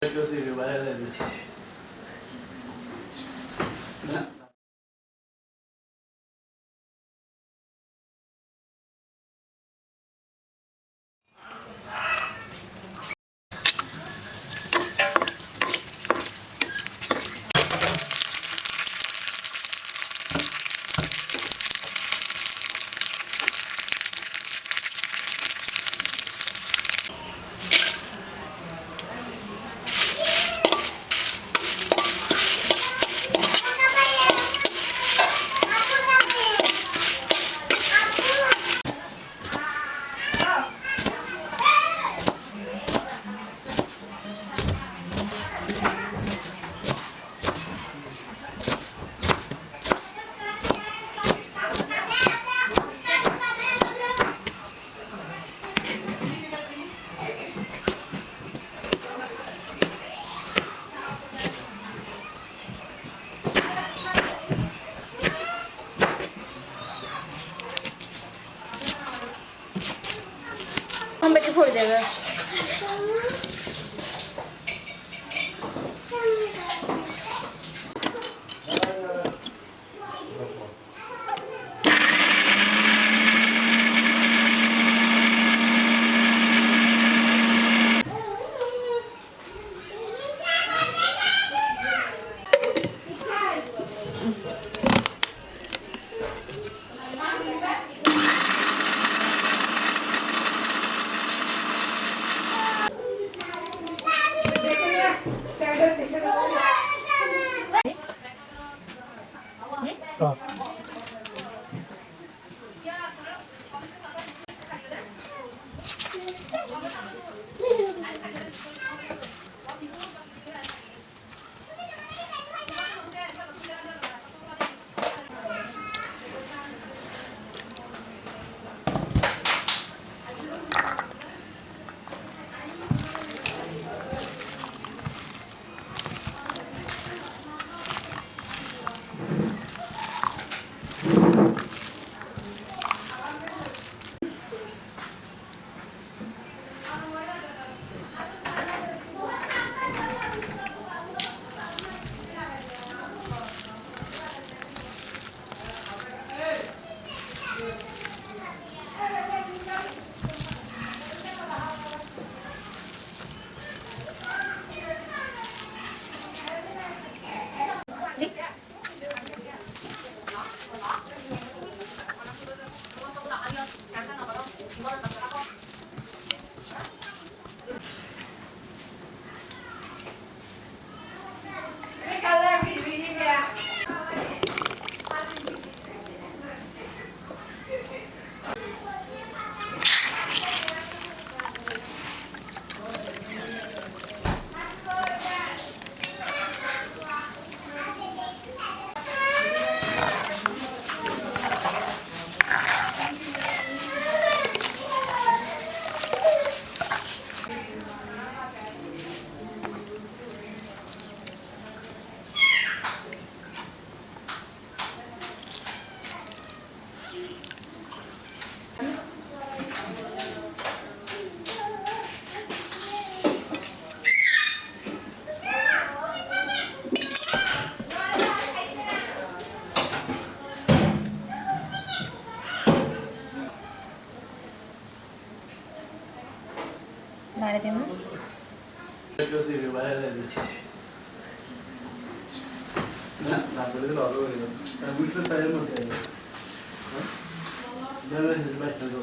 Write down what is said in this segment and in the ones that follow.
Yo sí, me vale la आंब्याची फोड द्या गं. Yo sí, me vale la నాకు తెలియదు ఆలో వీటిలో టైం ఉంటాయి పెట్టదు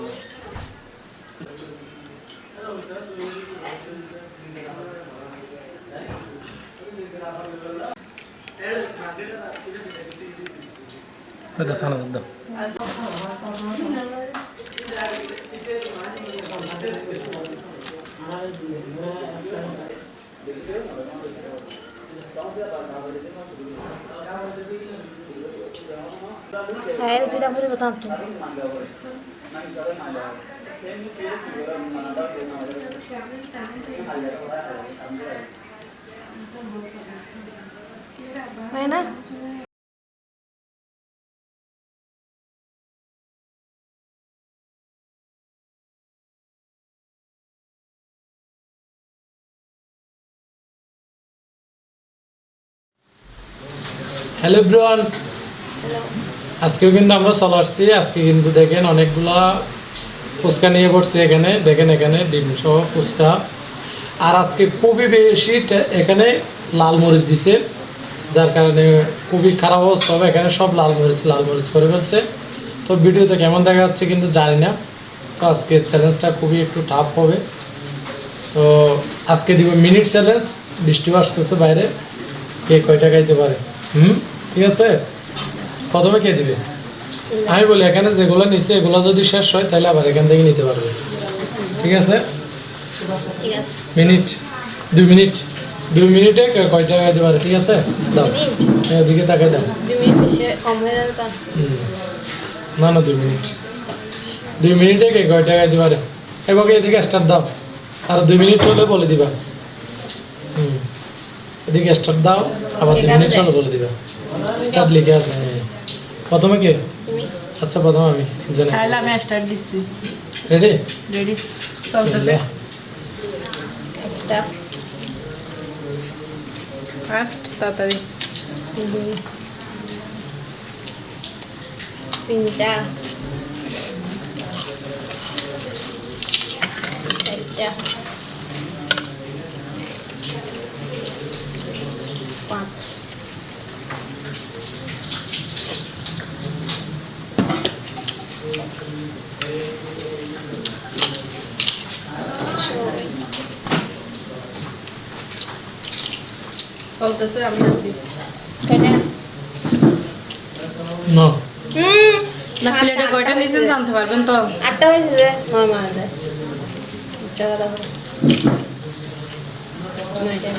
sana sudah. Saya sudah beri betul tu. Mana? Hello everyone, আজকেও কিন্তু আমরা চলে আসছি। আজকে কিন্তু দেখেন অনেকগুলা ফুচকা নিয়ে পড়ছি এখানে। দেখেন এখানে ডিম সহ ফুচকা। আর আজকে খুবই বেশি এখানে লাল মরিচ দিছে, যার কারণে খুবই খারাপ অবস্থা হবে। এখানে সব লাল মরিচ করে ফেলছে। তো ভিডিওতে কেমন দেখা যাচ্ছে কিন্তু জানি না। তো আজকে চ্যালেঞ্জটা খুবই একটু টাফ হবে। তো আজকে দিব মিনিট চ্যালেঞ্জ। বৃষ্টি আসতেছে বাইরে, কে কয়টা খাইতে পারে। ঠিক আছে, প্রথমে কে দিবে? আমি বলি এখানে যেগুলো নিচে এগুলো যদি শেষ হয় তাহলে আবার এখান থেকে নিতে পারবে। ঠিক আছে, মিনিট 2 মিনিট, 2 মিনিটে কয়টা খাইতে পারে। ঠিক আছে, দাও এদিকে তাকাই দাও। না না 2 মিনিট, 2 মিনিটে কে কয়টা খাইতে পারে। এবার এদিকে স্টার্ট দাও, আর 2 মিনিট চলে বলে দিবা। এদিকে স্টার্ট দাও, আবার 2 মিনিট চলে বলে দিবা। স্টার্ট লিখে আছে। প্রথমে কে? আচ্ছা প্রথমে আমি জানি। তাহলে আমি স্টার্ট দিচ্ছি। রেডি রেডি চলতেছে। ফার্স্ট তাড়াতাড়ি। তিনটা পাঁচ চলতেছে, আমি আছি। কয়টা? না না প্লেটে কয়টা নিছেন জানতে পারবেন তো। 8টা হয়েছে যে 9 মাঝে 8টা কথা বলো। 9টা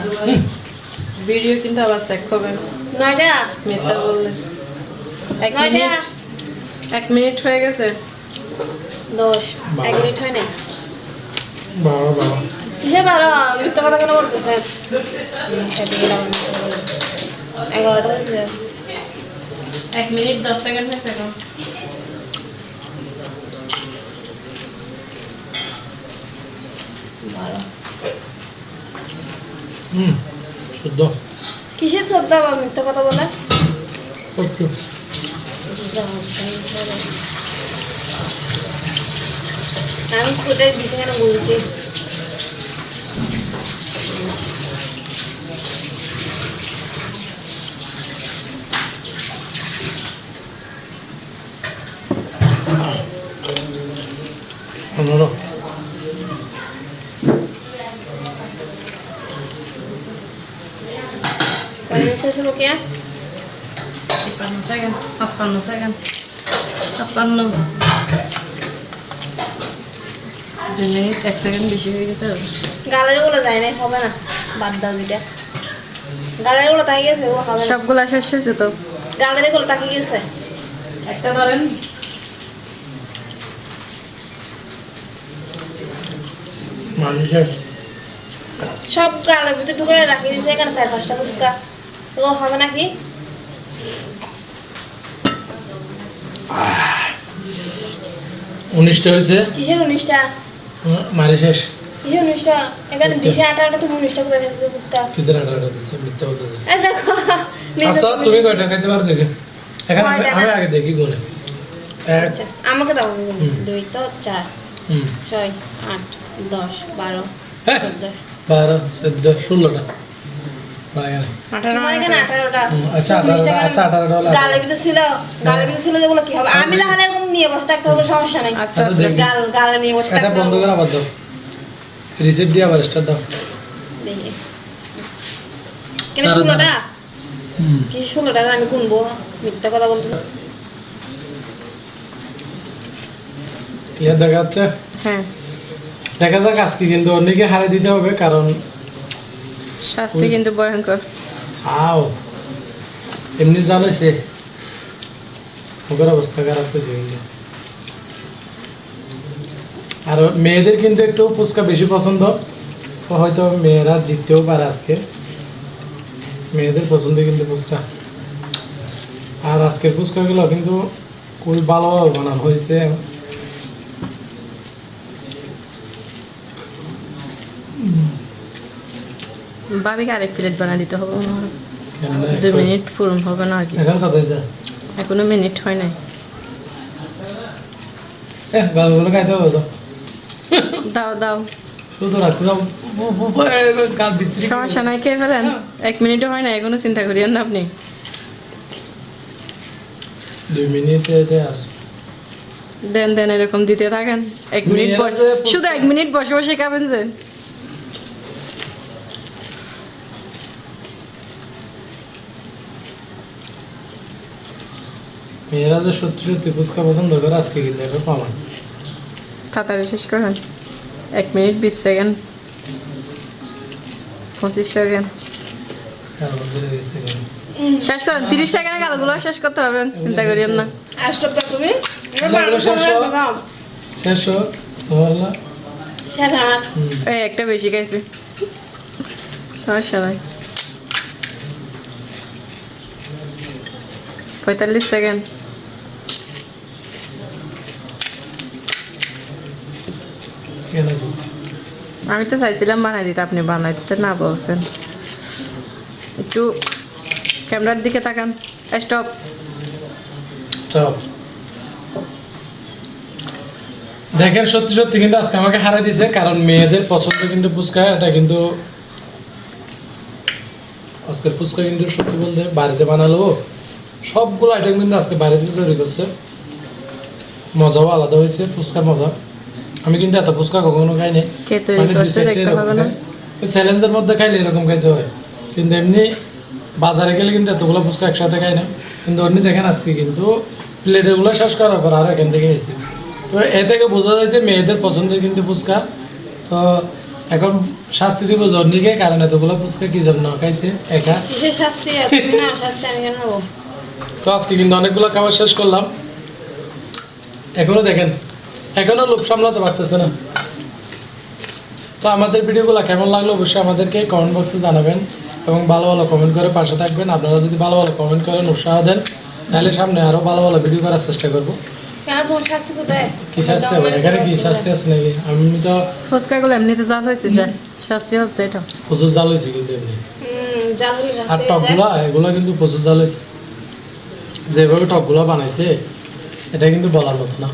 ভিডিও কিন্তু আবার চেক করবেন 9টা মিথ্যা বললে। 1 9টা মিনিট, 1 মিনিট হয়ে গেছে। 10 1 মিনিট হয় না। বাবা বাবা কিসে পারো মিথ্যা কথা কেন বলতেছেন? 11টা হয়েছে। 1 মিনিট 10 সেকেন্ড হয়েছে এখন। শুদ্ধ কিসের চোদ্দ আবার মিথ্যা কথা বলে? সত্য। আমি কোথায় দিছে কেন বলছি? পনেরো। কয় মিনিট হয়েছে বকিয়া? 53 সেকেন্ড, 55 সেকেন্ড, 56, 2 মিনিট 1 সেকেন্ড বেশি হয়ে গেছে। গালের গুলো যায় নাই, হবে না, বাদ দাও দুইটা। গালের গুলো তাকিয়ে গেছে, ও হবে না। সবগুলা শেষ হয়েছে তো। গালের গুলো তাকিয়ে গেছে। একটা ধরেন। মানুষের সব গালের ভিতরে ঢুকে রাখিয়ে দিয়েছে এখানে 4-5টা ফুচকা। ও হবে নাকি? 19টা হয়েছে। কিসের 19টা? মারি শেষ। কিসের 19টা? এখানে দিছে 8টা, তুমি 19টা কোথায় খাইছো ফুচকা? কিসের আটা দিচ্ছে মিথ্যা বলতেছে। এই দেখো নিজে আচ্ছা তুমি কয়টা খাইতে পারো দেখে। এখানে কয়টা? আমি আগে দেখি করে। আচ্ছা আমাকে দাও। হুম। 2 তো 4 6 8 10 12 হ্যাঁ 14 12 14 16টা পাই গেল। 18 তোমার এখানে 18টা। আচ্ছা 18টা, আচ্ছা 18টা হলো। গালের ভিতরে ছিল, গালের ভিতরে ছিল যেগুলো কি হবে? আমি তাহলে এরকম নিয়ে বসে থাকতে হবে, সমস্যা নাই। আচ্ছা আচ্ছা, দেখি। গালে নিয়ে বসে এটা থাকতে বন্ধ হবে। করে আবার দাও। রিসেট দিয়ে আবার স্টার্ট দাও। দেখি। কেন 16টা? কি 16টা আমি গুনবো? মিথ্যা কথা বলতে। ক্লিয়ার দেখা যাচ্ছে? হ্যাঁ, দেখা যাক আজকে কিন্তু অনেকে হারে দিতে হবে, কারণ শাস্তি কিন্তু ভয়ঙ্কর। আও এমনি জানাইছে ওদের অবস্থা খারাপ হয়েছে কিন্তু। আর মেয়েদের কিন্তু একটু ফুচকা বেশি পছন্দ, তো হয়তো মেয়েরা জিততেও পারে আজকে। মেয়েদের পছন্দ কিন্তু ফুচকা। আর আজকের ফুচকাগুলো কিন্তু খুবই ভালোভাবে বানানো হয়েছে। ভাবিকে আরেক প্লেট বানা দিতে হবে মনে হয়। কেমনে 2 মিনিট পূরণ হবে না আগে এখন কত হয়েছে এখনো মিনিট হয় নাই গালগুলো খাইতে হবে তো দাও দাও শুধু রাখতে দাও গাল বিচ্ছিরি সমস্যা নাই খেয়ে ফেলেন 1 মিনিটও হয় না এখনো চিন্তা করিয়েন না আপনি 2 মিনিটে আর দেন দেন এরকম দিতে থাকেন 1 মিনিট মেয়েরা যে পুচকা- শুধু 1 মিনিট বসে বসে খাবেন যে মেয়েরা যে সত্যি সত্যি ফুচকা পছন্দ করে আজকে কিন্তু এটা প্রমাণ তাড়াতাড়ি শেষ করেন 1 মিনিট 20 সেকেন্ড 25 সেকেন্ড তার মধ্যে রয়েছে এখানে। শেষ করেন 30 সেকেন্ডে গালগুলো শেষ করতে পারবেন চিন্তা করিয়েন না আর স্টপটা তুমি এগুলো শেষ হোক। শেষ হোক তোমার না? শেষ আমার হুম। এই একটা বেশি খাইছি সমস্যা নাই 45 সেকেন্ড কেন আছে? আমি তো চাইছিলাম বানাই দিতে আপনি বানাইতে না বলছেন একটু ক্যামেরার দিকে তাকান স্টপ Stop. দেখেন সত্যি সত্যি কিন্তু আজকে আমাকে হারাই দিয়েছে কারণ মেয়েদের পছন্দ কিন্তু ফুচকা এটা কিন্তু আজকের ফুচকা কিন্তু সত্যি বলতে বাড়িতে বানালো সবগুলো আইটেম কিন্তু আজকে বাড়িতে তৈরি করছে মজাও আলাদা হয়েছে ফুচকার মজা আমি কিন্তু এত ফুচকা কখনো খাইনি কে তৈরি মানে করছে দেখতে হবে না চ্যালেঞ্জের মধ্যে খাইলে এরকম খাইতে হয় কিন্তু এমনি বাজারে গেলে কিন্তু এতগুলো ফুচকা একসাথে খাই না কিন্তু অমনি দেখেন আজকে কিন্তু প্লেটেগুলো শেষ করার পর আরও এখান থেকে নিয়েছি তো এ থেকে বোঝা যায় যে মেয়েদের পছন্দের কিন্তু ফুচকা তো এখন শাস্তি দিব জর্নিকে কারণ এতগুলো ফুচকা কি জন্য খাইছে একা কিসের শাস্তি তুমি না শাস্তি আমি কেন হবো তো আজকে কিন্তু অনেকগুলো খাবার শেষ করলাম এখনো দেখেন এখনো লোভ সামলাতে পারতেছে না তো আমাদের ভিডিওগুলো কেমন লাগলো অবশ্যই আমাদেরকে কমেন্ট বক্সে জানাবেন এবং ভালো ভালো কমেন্ট করে পাশে থাকবেন আপনারা যদি ভালো ভালো কমেন্ট করেন উৎসাহ দেন তাহলে সামনে আরও ভালো ভালো ভিডিও করার চেষ্টা করবো কেন তোমার শাস্তি কোথায় কি শাস্তি হবে এখানে কি শাস্তি আছে নাকি আমি তো ফুচকাগুলো এমনিতে জাল হয়েছে যে শাস্তি হচ্ছে এটা প্রচুর জাল হয়েছে কিন্তু এমনি জাল হলে আর শাস্তি টকগুলো এগুলো কিন্তু প্রচুর জাল হয়েছে যেভাবে টকগুলো বানাইছে এটা কিন্তু বলার মতো না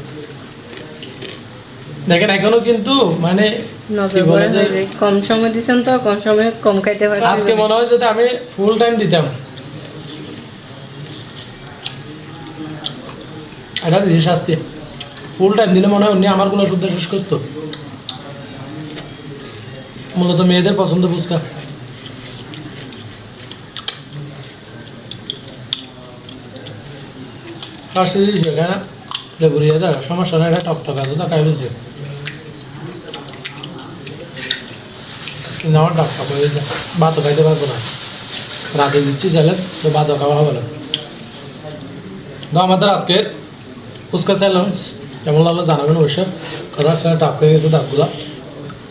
দেখেন এখনো কিন্তু মানে নজর কি বলে করে যে হয়েছে। কম সময় দিছেন তো কম সময়ে কম খাইতে পারছি আজকে মনে হয় যদি আমি ফুল টাইম দিতাম এটা দিদি শাস্তি ফুল টাইম দিলে মনে হয় উনি আমারগুলো শুদ্ধ শেষ করতো মূলত মেয়েদের পছন্দ ফুচকা শাস্তি দিয়েছে এখানে লেবুরিয়া দেয় সমস্যা না এটা টকটক আছে তো খাই বলছে কিন্তু আমার টকটক হয়ে গেছে ভাতও খাইতে পারবো না রাতে দিচ্ছি চ্যালেঞ্জ তো ভাতও খাওয়া হবে না তো আমাদের আজকে ফুচকা চ্যালেঞ্জ কেমন লাগলো জানাবেন অবশ্যই কথার সঙ্গে টাপ হয়ে গেছে ডাকগুলো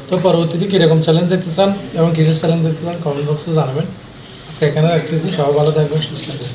তো পরবর্তীতে কীরকম চ্যালেঞ্জ দেখতে চান এবং কিসের চ্যালেঞ্জ দেখতে চান কমেন্ট বক্সে জানাবেন আজকে এখানে রাখতেছি সবাই ভালো থাকবেন সুস্থ থাকবেন